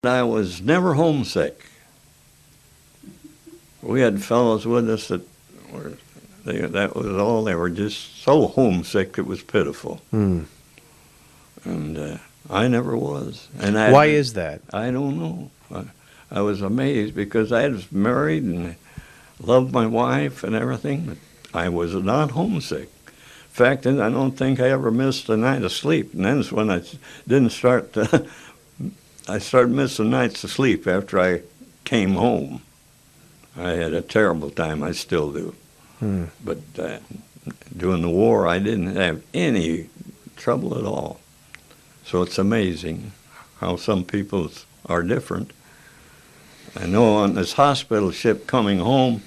I was never homesick. We had fellows with us that were, that was all. They were just so homesick it was pitiful. Hmm. And I never was. And Why is that? I don't know. I was amazed because I was married and loved my wife and everything, but I was not homesick. In fact, I don't think I ever missed a night of sleep. And that's when I didn't start to, I started missing nights of sleep after I came home. I had a terrible time. I still do. Hmm. But during the war, I didn't have any trouble at all. So it's amazing how some people are different. I know on this hospital ship coming home,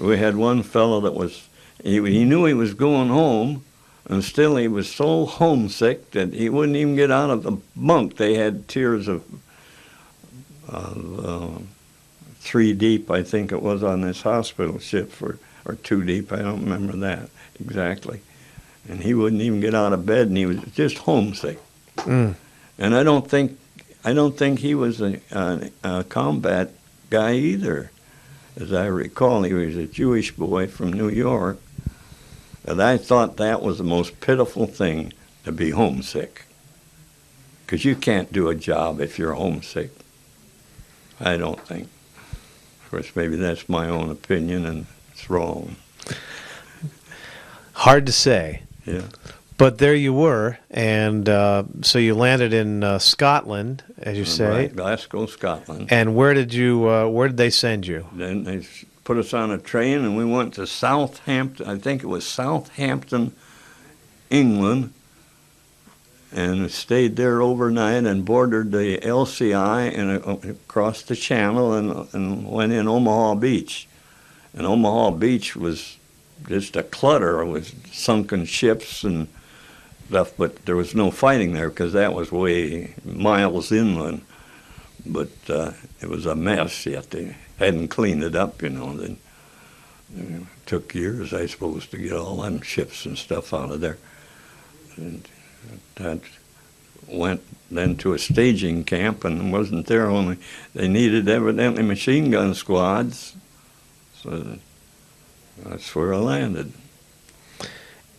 we had one fellow that was, he knew he was going home, and still he was so homesick that he wouldn't even get out of the bunk. They had tiers of 3 deep, I think it was, on this hospital ship, or 2 deep, I don't remember that exactly. And he wouldn't even get out of bed, and he was just homesick. Mm. And I don't think he was a combat guy either. As I recall, he was a Jewish boy from New York. And I thought that was the most pitiful thing, to be homesick. Because you can't do a job if you're homesick. I don't think. Of course, maybe that's my own opinion, and it's wrong. Hard to say. Yeah. But there you were, and so you landed in Scotland, as you say. Right, Glasgow, Scotland. And where did they send you? Then they put us on a train, and we went to Southampton. I think it was Southampton, England, and stayed there overnight and boarded the LCI and across the channel and went in Omaha Beach. And Omaha Beach was just a clutter with sunken ships and stuff, but there was no fighting there because that was way miles inland. But it was a mess, yet they hadn't cleaned it up, you know. Then it took years, I suppose, to get all them ships and stuff out of there. And that went then to a staging camp and wasn't there only. They needed evidently machine gun squads, so that's where I landed.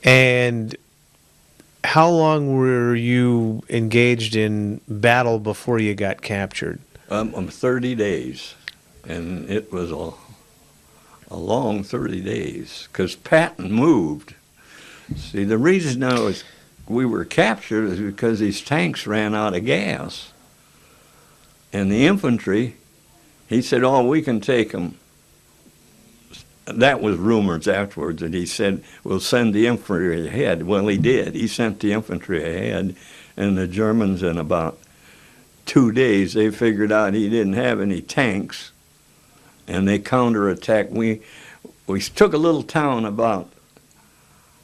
And how long were you engaged in battle before you got captured? 30 days, and it was a long 30 days because Patton moved. See, the reason we were captured is because these tanks ran out of gas. And the infantry, he said, oh, we can take them. That was rumors afterwards that he said, we'll send the infantry ahead. Well, he did. He sent the infantry ahead, and the Germans, in about 2 days, they figured out he didn't have any tanks, and they counterattacked. We took a little town about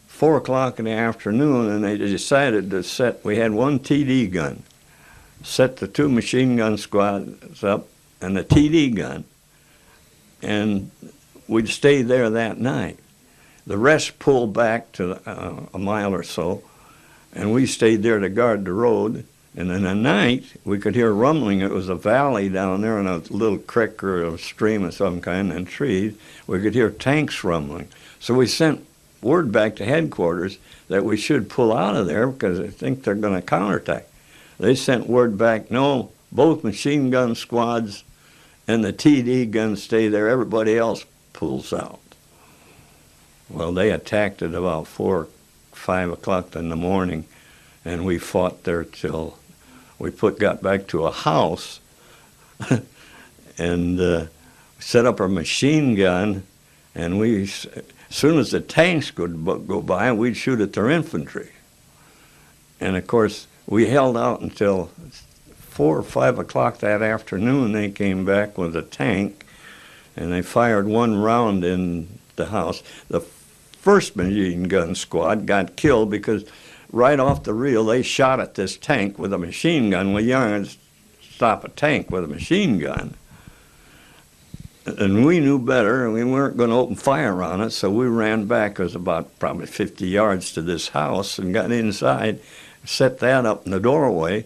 4 o'clock in the afternoon, and they decided to we had one TD gun, set the 2 machine gun squads up and the TD gun, and we'd stay there that night. The rest pulled back to a mile or so, and we stayed there to guard the road. And in the night, we could hear rumbling. It was a valley down there and a little creek or a stream of some kind and trees. We could hear tanks rumbling. So we sent word back to headquarters that we should pull out of there because I think they're going to counterattack. They sent word back, no, both machine gun squads and the TD guns stay there. Everybody else pulls out. Well, they attacked at about 4, 5 o'clock in the morning, and we fought there till we got back to a house and set up our machine gun, and as soon as the tanks could go by, we'd shoot at their infantry. And of course, we held out until 4 or 5 o'clock that afternoon. They came back with a tank, and they fired 1 round in the house. The first machine gun squad got killed because right off the reel they shot at this tank with a machine gun. Well, you aren't stop a tank with a machine gun. And we knew better, and we weren't going to open fire on it, so we ran back. It was about probably 50 yards to this house and got inside, set that up in the doorway,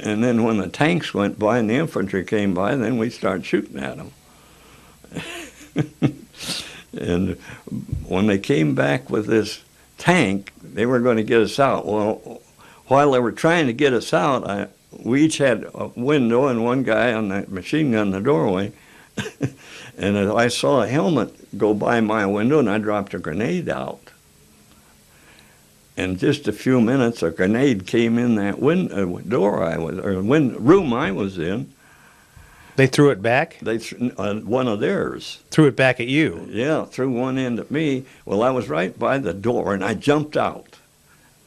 And then when the tanks went by and the infantry came by, then we started shooting at them. And when they came back with this tank, they were going to get us out. Well, while they were trying to get us out, we each had a window and one guy on the machine gun in the doorway. And I saw a helmet go by my window, and I dropped a grenade out. In just a few minutes, a grenade came in that room I was in. They threw it back? One of theirs. Threw it back at you? Yeah, threw one end at me. Well, I was right by the door, and I jumped out.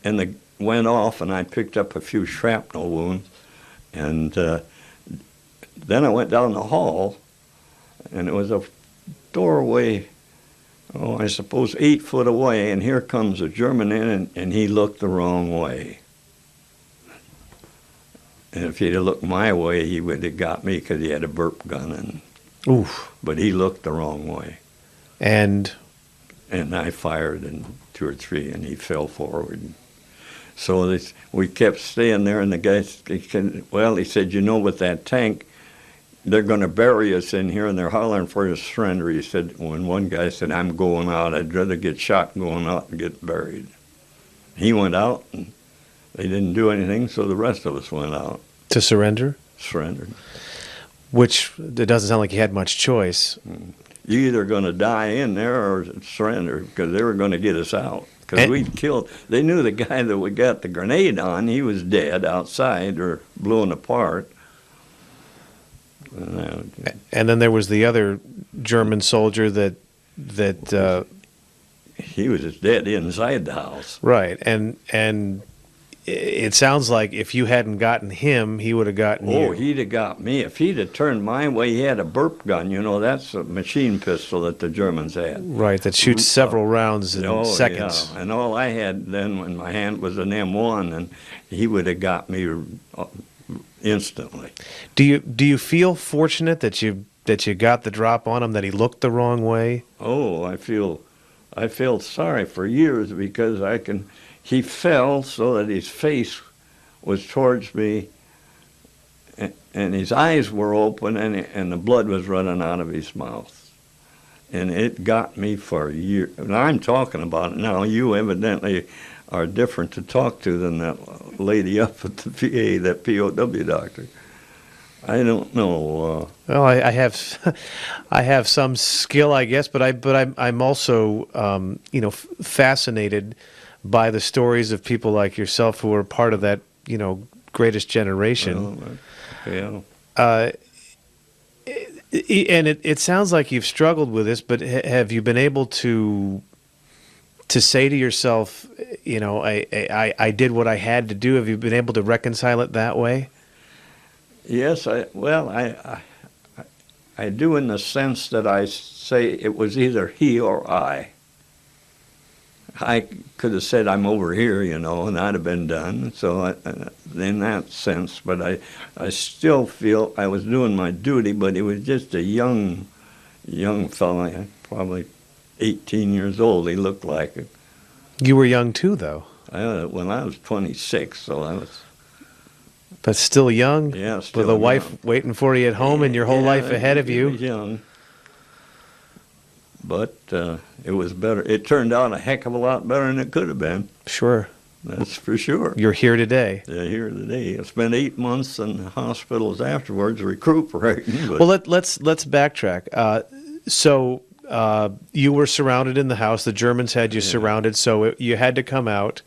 And it went off, and I picked up a few shrapnel wounds. And then I went down the hall, and it was a doorway, I suppose 8 foot away, and here comes a German in, and he looked the wrong way. And if he'd have looked my way, he would have got me because he had a burp gun. Oof. But he looked the wrong way. And I fired in 2 or 3, and he fell forward. So we kept staying there, and the guy, he said, with that tank, they're going to bury us in here, and they're hollering for his surrender. He said, when one guy said, I'm going out, I'd rather get shot going out and get buried. He went out, and they didn't do anything, so the rest of us went out. To surrender? Surrendered. Which, it doesn't sound like you had much choice. You're either going to die in there or surrender, because they were going to get us out. Because we'd killed, they knew the guy that we got the grenade on, he was dead outside or blown apart. And then there was the other German soldier that he was dead inside the house. Right, and it sounds like if you hadn't gotten him, he would have gotten you. Oh, he'd have got me. If he'd have turned my way, he had a burp gun. That's a machine pistol that the Germans had. Right, that shoots several rounds in seconds. Yeah. And all I had then in my hand was an M1, and he would have got me instantly. Do you feel fortunate that you got the drop on him, that he looked the wrong way? Oh, I felt sorry for years because he fell so that his face was towards me, and his eyes were open, and the blood was running out of his mouth. And it got me for years. And I'm talking about it now. You evidently are different to talk to than that lady up at the VA, that POW doctor. I don't know. Well, I have some skill, I guess, but I'm also fascinated by the stories of people like yourself who are part of that greatest generation. Yeah. And it sounds like you've struggled with this, but have you been able to say to yourself, I did what I had to do? Have you been able to reconcile it that way? Yes, I do, in the sense that I say it was either he or I. I could have said I'm over here, and I'd have been done. So in that sense, but I still feel I was doing my duty, but he was just a young fella, probably 18 years old. He looked like it. You were young too, though. When I was 26, so I was. But still young? Yeah, still with a wife waiting for you at home and your whole life ahead of you? Young. But it was better. It turned out a heck of a lot better than it could have been. Sure. That's for sure. You're here today. Yeah, here today. I spent 8 months in the hospitals afterwards recuperating. Well, let's backtrack. So you were surrounded in the house. The Germans had you surrounded, so you had to come out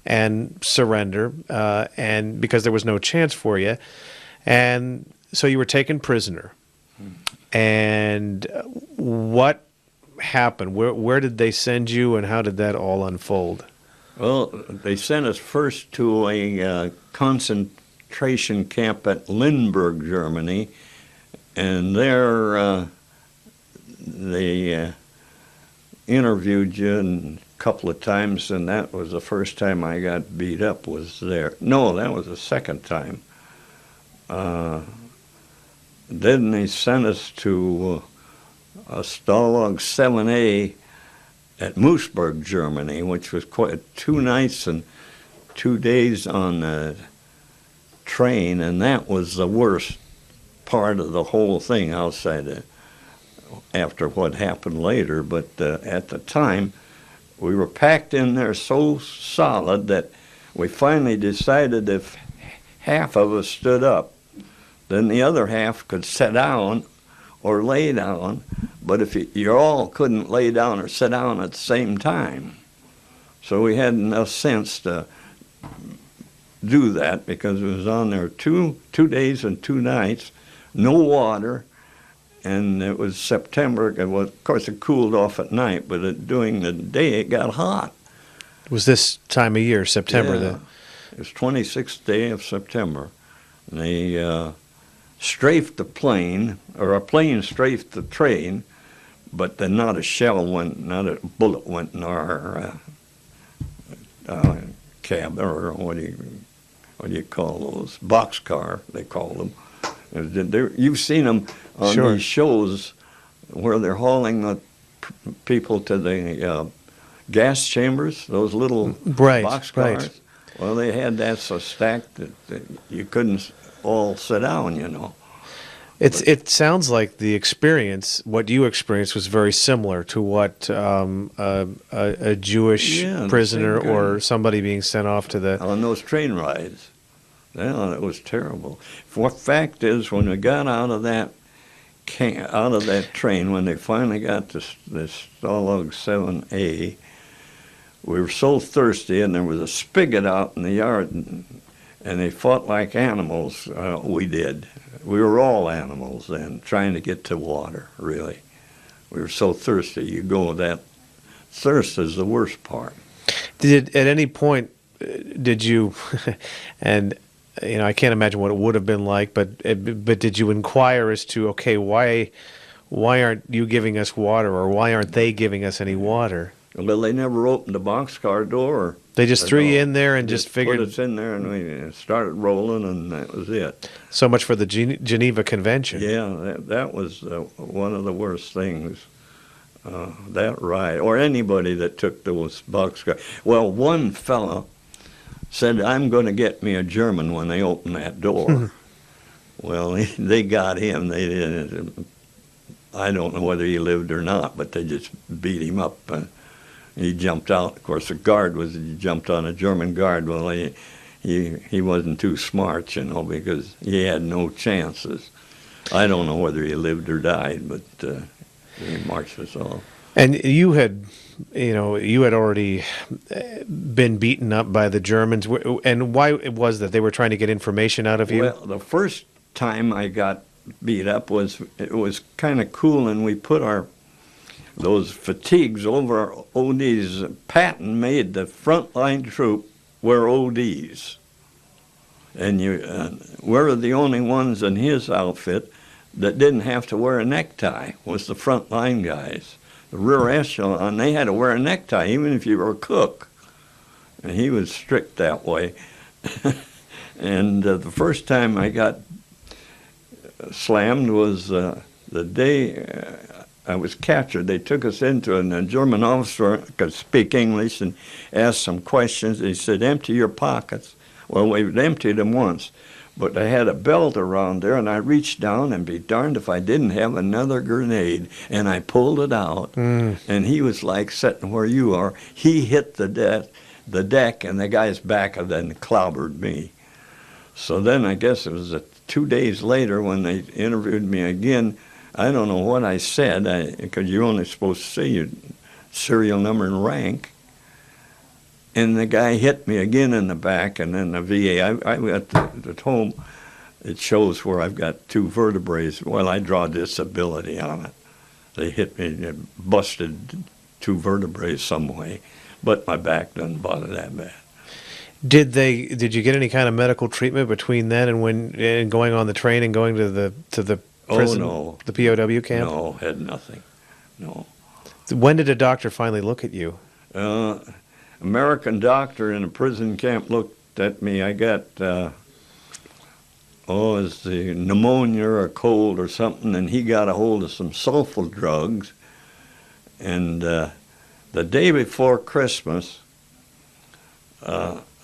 and surrender, and because there was no chance for you, and so you were taken prisoner. And what happened? Where did they send you, and how did that all unfold? Well, they sent us first to a concentration camp at Lindbergh, Germany, and there they interviewed you a couple of times, and that was the first time I got beat up, was there. No, that was the second time. Then they sent us to Stalag 7A at Moosburg, Germany, which was quite 2 nights and 2 days on the train, and that was the worst part of the whole thing outside of, after what happened later. But at the time, we were packed in there so solid that we finally decided if half of us stood up, then the other half could sit down or lay down. But if you all couldn't lay down or sit down at the same time. So we had enough sense to do that, because it was on there 2 days and 2 nights, no water, and it was September. Of course, it cooled off at night, but during the day it got hot. Was this time of year, September? Yeah. It was 26th day of September. And they strafed the plane, or a plane strafed the train, but then not a bullet went in our cab, or what do you call those? Boxcar, they call them. You've seen them on Sure. these shows where they're hauling the people to the gas chambers, those little Right, boxcars. right. Well, they had that so stacked that you couldn't all sit down, you know. It sounds like the experience, what you experienced, was very similar to what a Jewish Yeah, the prisoner same kind. or somebody being sent off to the. On those train rides. Yeah, it was terrible. What fact is, when we got out of that train, when they finally got to this Stalag 7A, we were so thirsty, and there was a spigot out in the yard, and they fought like animals. We did. We were all animals then, trying to get to water, really. We were so thirsty. You go, that thirst is the worst part. At any point, did you, and I can't imagine what it would have been like, but did you inquire as to, okay, why aren't you giving us water, or why aren't they giving us any water? Well, they never opened the boxcar door. They just threw you in there and just figured. Put us in there, and we started rolling, and that was it. So much for the Geneva Convention. Yeah, that was one of the worst things, that ride, or anybody that took those boxcars. Well, one fellow said, "I'm going to get me a German when they open that door." Well, they got him. They didn't. I don't know whether he lived or not, but they just beat him up. He jumped out. Of course, he jumped on a German guard. Well, he wasn't too smart, because he had no chances. I don't know whether he lived or died, but he marched us off. And you had already been beaten up by the Germans. And why was that? They were trying to get information out of you? Well, the first time I got beat up it was kind of cool, and we put those fatigues over our ODs. Patton made the frontline troop wear ODs, and we're the only ones in his outfit that didn't have to wear a necktie. Was the frontline guys. The rear echelon, they had to wear a necktie, even if you were a cook. And he was strict that way. And the first time I got slammed was the day I was captured. They took us into, and a German officer could speak English and asked some questions. He said, "Empty your pockets." Well, we'd emptied them once, but I had a belt around there, and I reached down, and be darned if I didn't have another grenade, and I pulled it out, and he was like sitting where you are. He hit the deck, and the guy's back and then clobbered me. So then I guess it was 2 days later when they interviewed me again. I don't know what I said, because you're only supposed to say your serial number and rank. And the guy hit me again in the back, and then the VA. I got at home. It shows where I've got 2 vertebrae. Well, I draw disability on it. They hit me, and busted 2 vertebrae some way, but my back doesn't bother that bad. Did you get any kind of medical treatment between then and going on the train and going to the prison, no. the POW camp? No, had nothing. No. When did a doctor finally look at you? American doctor in a prison camp looked at me. I got, it's the pneumonia or a cold or something, and he got a hold of some sulfa drugs. And the day before Christmas,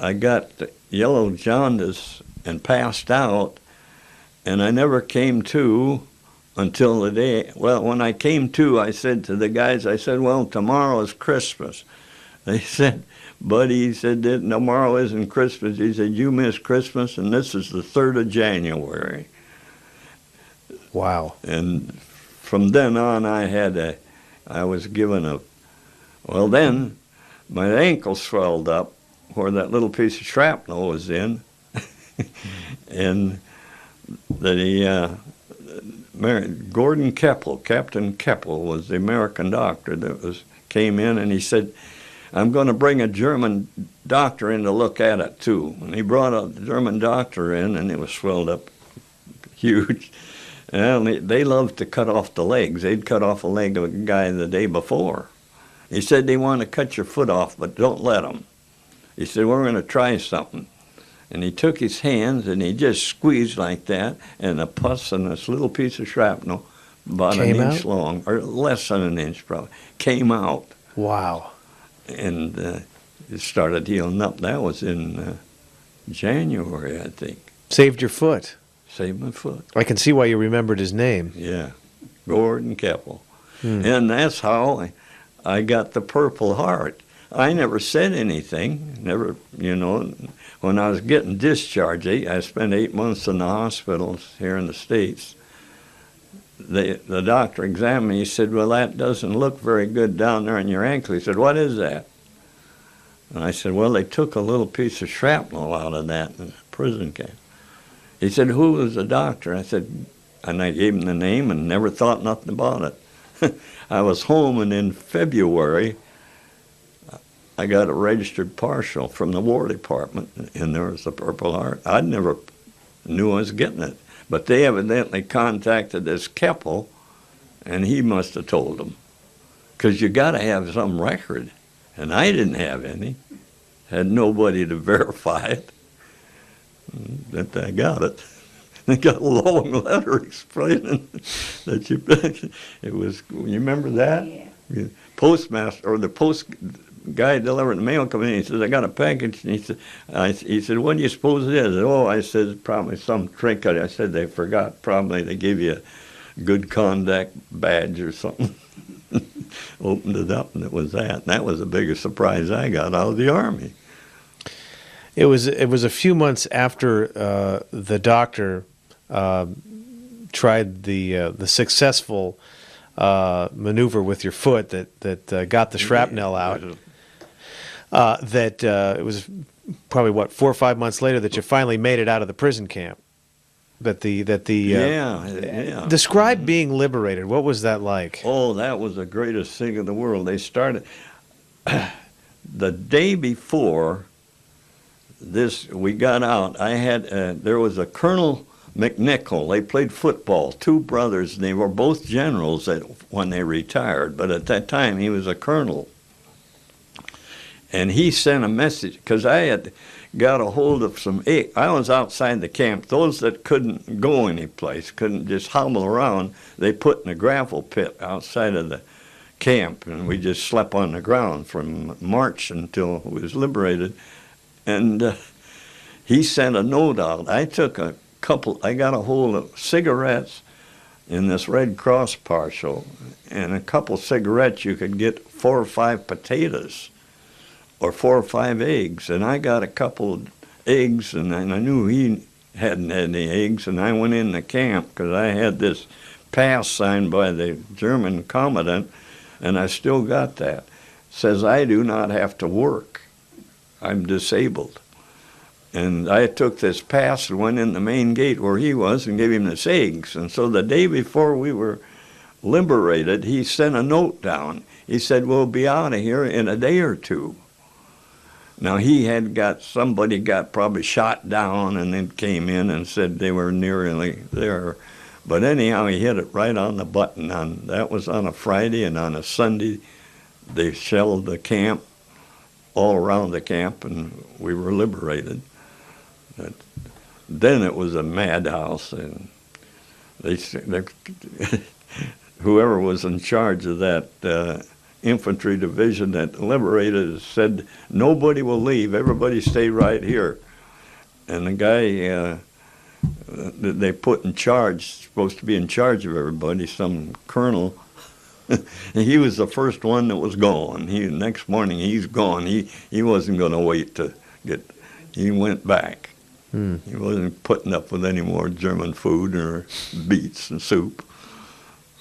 I got yellow jaundice and passed out, and I never came to until the day. Well, when I came to, I said to the guys, I said, well, tomorrow is Christmas. They said, buddy, he said, tomorrow isn't Christmas. He said, you missed Christmas, and this is the 3rd of January. Wow. And from then on, I was given well, then my ankle swelled up where that little piece of shrapnel was in. And Gordon Keppel, Captain Keppel, was the American doctor that came in, and he said, I'm going to bring a German doctor in to look at it too. And he brought a German doctor in, and it was swelled up huge. And they loved to cut off the legs. They'd cut off a leg of a guy the day before. He said, they want to cut your foot off, but don't let them. He said, we're going to try something. And he took his hands and he just squeezed like that, and the pus and this little piece of shrapnel, about an inch long, or less than an inch probably, came out. Wow. And it started healing up. That was in January, I think. Saved your foot. Saved my foot. I can see why you remembered his name. Yeah, Gordon Keppel. And that's how I got the Purple Heart. I never said anything, never, when I was getting discharged, I spent 8 months in the hospitals here in the States. The doctor examined me. He said, well, that doesn't look very good down there in your ankle. He said, what is that? And I said, well, they took a little piece of shrapnel out of that in the prison camp. He said, who was the doctor? I said, and I gave him the name and never thought nothing about it. I was home, and in February, I got a registered partial from the War Department, and there was the Purple Heart. I never knew I was getting it, but they evidently contacted this Keppel, and he must have told them, because you got to have some record, and I didn't have any, had nobody to verify it, that I got it. They got a long letter explaining that it was, you remember that? Yeah. Postmaster, or the post guy delivering the mail come in, he says, I got a package, and he said, what do you suppose it is? Oh, I said, probably some trinket. I said, they forgot, probably they gave you a good conduct badge or something. Opened it up, and it was that. And that was the biggest surprise I got out of the Army. It was a few months after the doctor tried the successful maneuver with your foot that got the shrapnel out. It was probably 4 or 5 months later that you finally made it out of the prison camp. Yeah. Describe being liberated. What was that like? Oh, that was the greatest thing in the world. They started the day before we got out. I had there was a Colonel McNichol. They played football, 2 brothers, and they were both generals when they retired. But at that time, he was a colonel. And he sent a message, because I had got a hold of some eggs. I was outside the camp. Those that couldn't go anyplace, couldn't just hobble around, they put in a gravel pit outside of the camp, and we just slept on the ground from March until we was liberated. And he sent a note out. I got a hold of cigarettes in this Red Cross partial, and a couple cigarettes you could get 4 or 5 potatoes or 4 or 5 eggs. And I got a couple of eggs, and I knew he hadn't had any eggs, and I went in the camp because I had this pass signed by the German commandant, and I still got that. It says, I do not have to work. I'm disabled. And I took this pass and went in the main gate where he was and gave him this eggs. And so the day before we were liberated, he sent a note down. He said, we'll be out of here in a day or 2. Now, somebody got probably shot down and then came in and said they were nearly there. But anyhow, he hit it right on the button. That was on a Friday, and on a Sunday, they shelled the camp, all around the camp, and we were liberated. But then it was a madhouse, and whoever was in charge of that infantry division that liberated said, nobody will leave, everybody stay right here. And the guy that they put in charge, supposed to be in charge of everybody, some colonel, he was the first one that was gone. Next morning he's gone. He wasn't going to wait to get. He went back. He wasn't putting up with any more German food or beets and soup.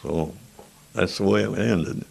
So that's the way it ended.